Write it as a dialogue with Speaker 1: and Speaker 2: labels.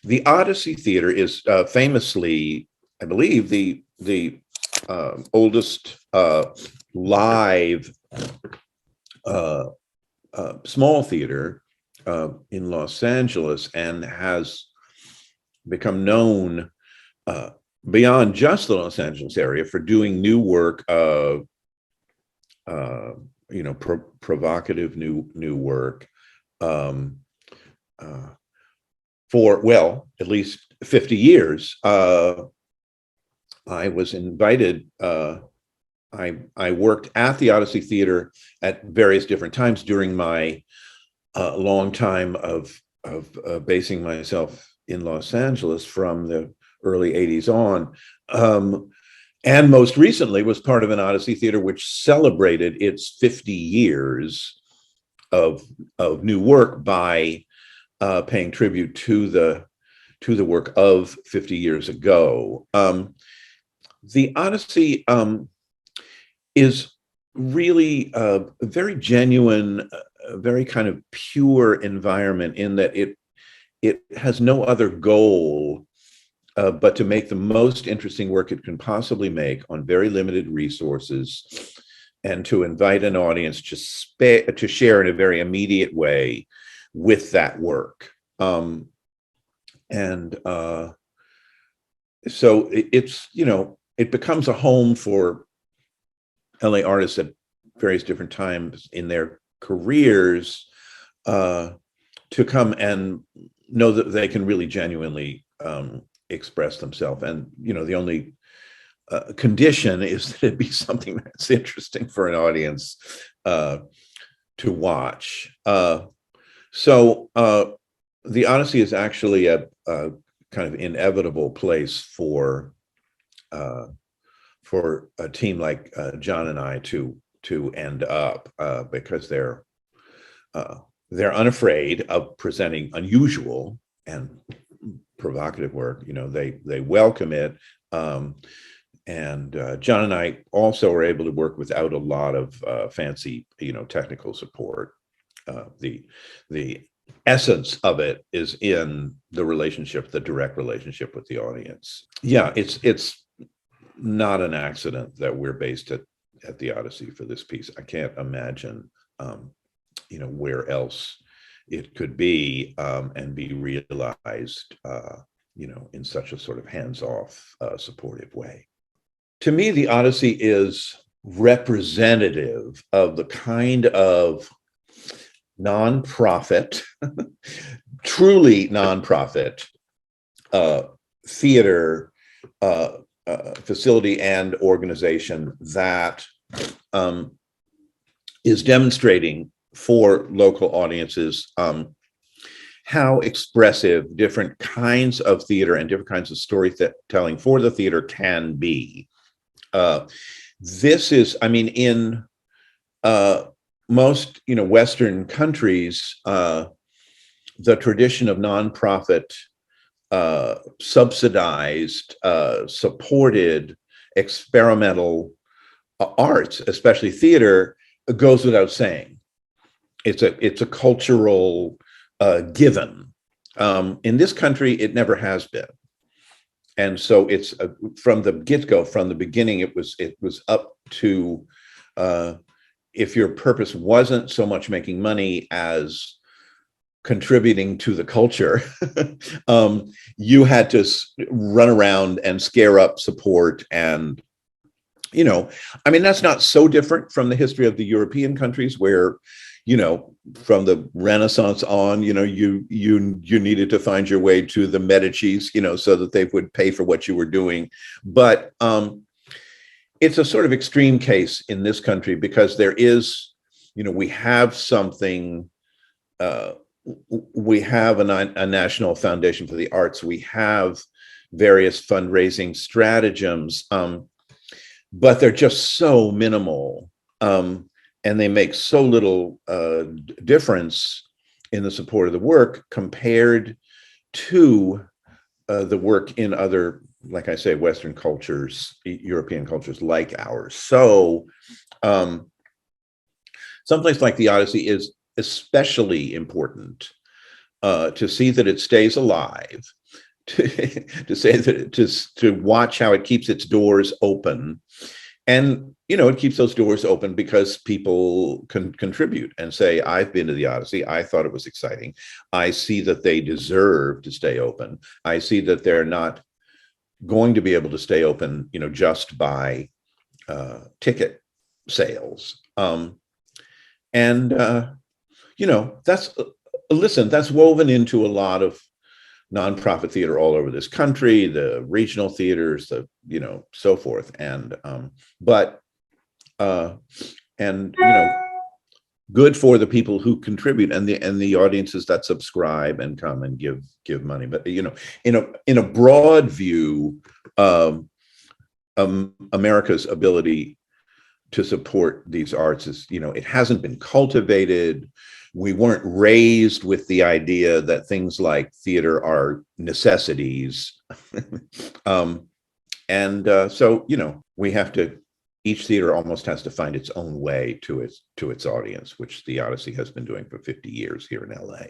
Speaker 1: The Odyssey Theatre is famously, I believe, the oldest live small theater in Los Angeles, and has become known beyond just the Los Angeles area for doing new work, provocative new work for, well, at least 50 years. I was invited, I worked at the Odyssey Theatre at various different times during my long time of basing myself in Los Angeles from the early 80s on. And most recently was part of an Odyssey Theatre which celebrated its 50 years of new work by paying tribute to the work of 50 years ago. The Odyssey is really a very genuine, very kind of pure environment, in that it has no other goal but to make the most interesting work it can possibly make on very limited resources, and to invite an audience to share in a very immediate way with that work. So it's, it becomes a home for LA artists at various different times in their careers to come and know that they can really genuinely express themselves. And, the only condition is that it be something that's interesting for an audience to watch. So the Odyssey is actually a kind of inevitable place for a team like John and I to end up, because they're unafraid of presenting unusual and provocative work. They welcome it, and John and I also are able to work without a lot of fancy, technical support. The essence of it is in the direct relationship with the audience. Yeah, it's not an accident that we're based at the Odyssey for this piece. I can't imagine, where else it could be and be realized, in such a sort of hands-off, supportive way. To me, the Odyssey is representative of the kind of nonprofit, truly nonprofit theater facility and organization that is demonstrating for local audiences how expressive different kinds of theater and different kinds of storytelling for the theater can be. This is, in most Western countries, the tradition of nonprofit, subsidized, supported experimental arts, especially theater, goes without saying. It's a cultural given. In this country, it never has been, and so it's from the get-go, from the beginning, it was up to, if your purpose wasn't so much making money as contributing to the culture, you had to run around and scare up support. And, that's not so different from the history of the European countries where, from the Renaissance on, you needed to find your way to the Medicis, so that they would pay for what you were doing. But it's a sort of extreme case in this country because there is, we have something, we have a National Foundation for the Arts. We have various fundraising stratagems, but they're just so minimal, and they make so little difference in the support of the work compared to the work in other, like I say, Western cultures, European cultures like ours. So someplace like the Odyssey is especially important to see that it stays alive, to say that to watch how it keeps its doors open. And, it keeps those doors open because people can contribute and say, I've been to the Odyssey. I thought it was exciting. I see that they deserve to stay open. I see that they're not going to be able to stay open, just by ticket sales. That's woven into a lot of nonprofit theater all over this country, the regional theaters, so forth. Good for the people who contribute and the audiences that subscribe and come and give money. But in a broad view, America's ability to support these arts is, it hasn't been cultivated. We weren't raised with the idea that things like theater are necessities. So, we have to, each theater almost has to find its own way to its audience, which the Odyssey has been doing for 50 years here in LA.